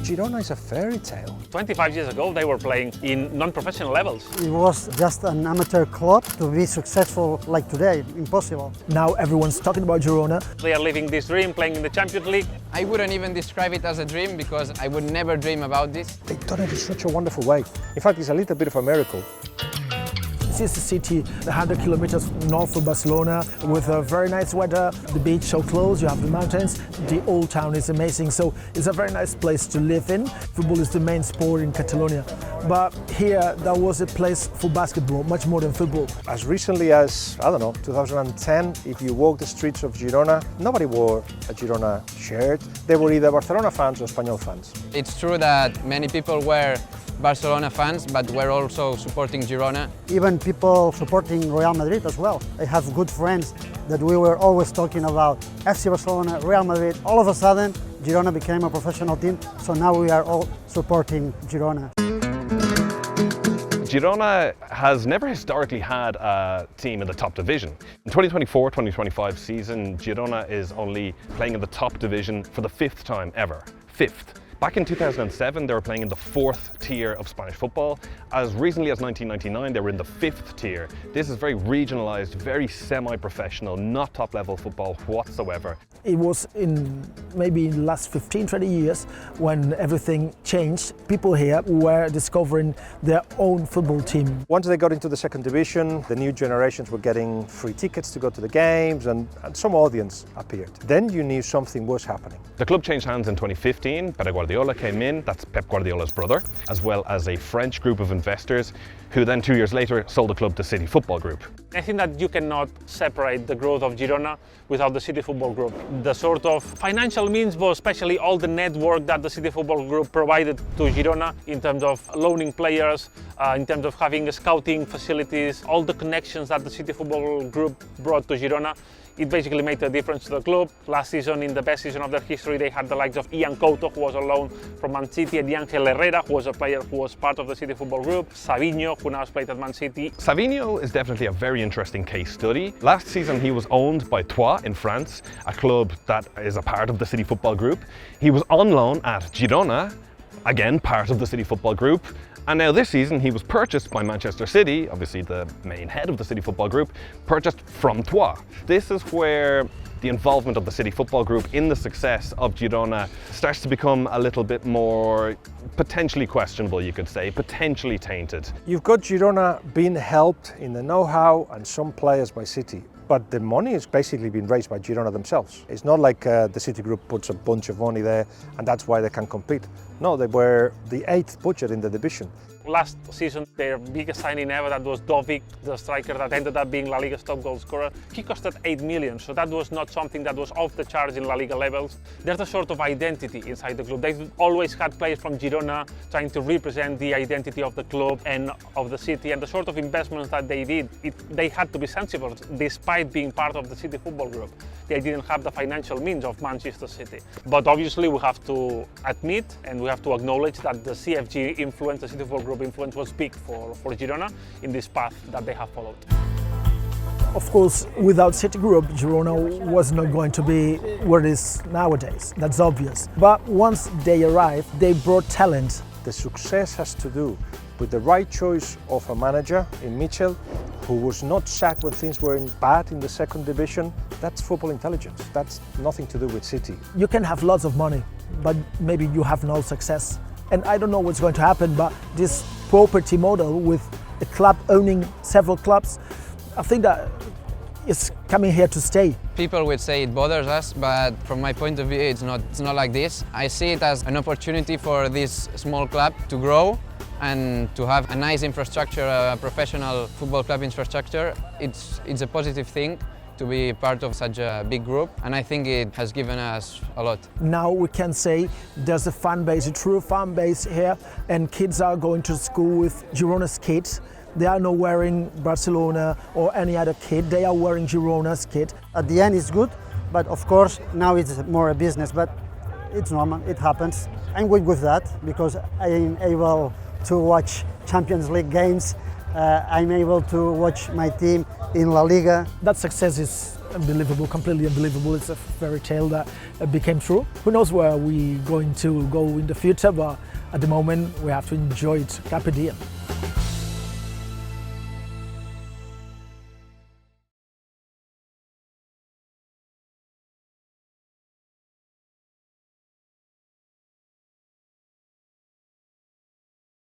Girona is a fairy tale. 25 years ago, they were playing in non-professional levels. It was just an amateur club. To be successful like today, impossible. Now everyone's talking about Girona. They are living this dream, playing in the Champions League. I wouldn't even describe it as a dream because I would never dream about this. They've done it in such a wonderful way. In fact, it's a little bit of a miracle. This is the city 100 kilometers north of Barcelona with a very nice weather, the beach so close, you have the mountains, the old town is amazing, so it's a very nice place to live in. Football is the main sport in Catalonia, but here there was a place for basketball, much more than football. As recently as, 2010, if you walk the streets of Girona, nobody wore a Girona shirt. They were either Barcelona fans or Espanyol fans. It's true that many people were Barcelona fans, but we're also supporting Girona. Even people supporting Real Madrid as well. I have good friends that we were always talking about FC Barcelona, Real Madrid. All of a sudden, Girona became a professional team, so now we are all supporting Girona. Girona has never historically had a team in the top division. In 2024-2025 season, Girona is only playing in the top division for the 5th time ever. 5th. Back in 2007, they were playing in the 4th tier of Spanish football. As recently as 1999, they were in the 5th tier. This is very regionalised, very semi-professional, not top-level football whatsoever. It was in maybe in the last 15, 20 years when everything changed. People here were discovering their own football team. Once they got into the 2nd division, the new generations were getting free tickets to go to the games and some audience appeared. Then you knew something was happening. The club changed hands in 2015. Pep Guardiola came in, that's Pep Guardiola's brother, as well as a French group of investors who then 2 years later sold the club to City Football Group. I think that you cannot separate the growth of Girona without the City Football Group. The sort of financial means, but especially all the network that the City Football Group provided to Girona in terms of loaning players, in terms of having scouting facilities, all the connections that the City Football Group brought to Girona. It basically made a difference to the club. Last season, in the best season of their history, they had the likes of Ian Couto, who was on loan from Man City, and Ángel Herrera, who was a player who was part of the City Football Group, Savinho, who now has played at Man City. Savinho is definitely a very interesting case study. Last season, he was owned by Troyes in France, a club that is a part of the City Football Group. He was on loan at Girona, again part of the City Football Group. And now this season he was purchased by Manchester City, obviously the main head of the City Football Group, purchased from Troyes. This is where the involvement of the City Football Group in the success of Girona starts to become a little bit more potentially questionable, you could say, potentially tainted. You've got Girona being helped in the know-how and some players by City. But the money is basically been raised by Girona themselves. It's not like the City Group puts a bunch of money there and that's why they can compete. No, they were the 8th budget in the division. Last season, their biggest signing ever, that was Dovic, the striker that ended up being La Liga's top goal scorer. He costed 8 million, so that was not something that was off the charts in La Liga levels. There's a sort of identity inside the club. They've always had players from Girona trying to represent the identity of the club and of the city, and the sort of investments that they did, they had to be sensible, despite being part of the City Football Group. They didn't have the financial means of Manchester City. But obviously we have to admit and we have to acknowledge that the CFG influence, the City Football Group influence was big for Girona in this path that they have followed. Of course, without City Group, Girona was not going to be where it is nowadays. That's obvious. But once they arrived, they brought talent. The success has to do with the right choice of a manager in Mitchell, who was not sacked when things were bad in the 2nd division. That's football intelligence. That's nothing to do with City. You can have lots of money, but maybe you have no success. And I don't know what's going to happen, but this property model with a club owning several clubs, I think that it's coming here to stay. People would say it bothers us, but from my point of view, it's not like this. I see it as an opportunity for this small club to grow and to have a nice infrastructure, a professional football club infrastructure. It's a positive thing to be part of such a big group, and I think it has given us a lot. Now we can say there's a fan base, a true fan base here, and kids are going to school with Girona's kit. They are not wearing Barcelona or any other kit, they are wearing Girona's kit. At the end it's good, but of course now it's more a business, but it's normal, it happens. I'm good with that because I'm able to watch Champions League games. I'm able to watch my team in La Liga. That success is unbelievable, completely unbelievable. It's a fairy tale that became true. Who knows where we're going to go in the future, but at the moment we have to enjoy it. Carpe diem.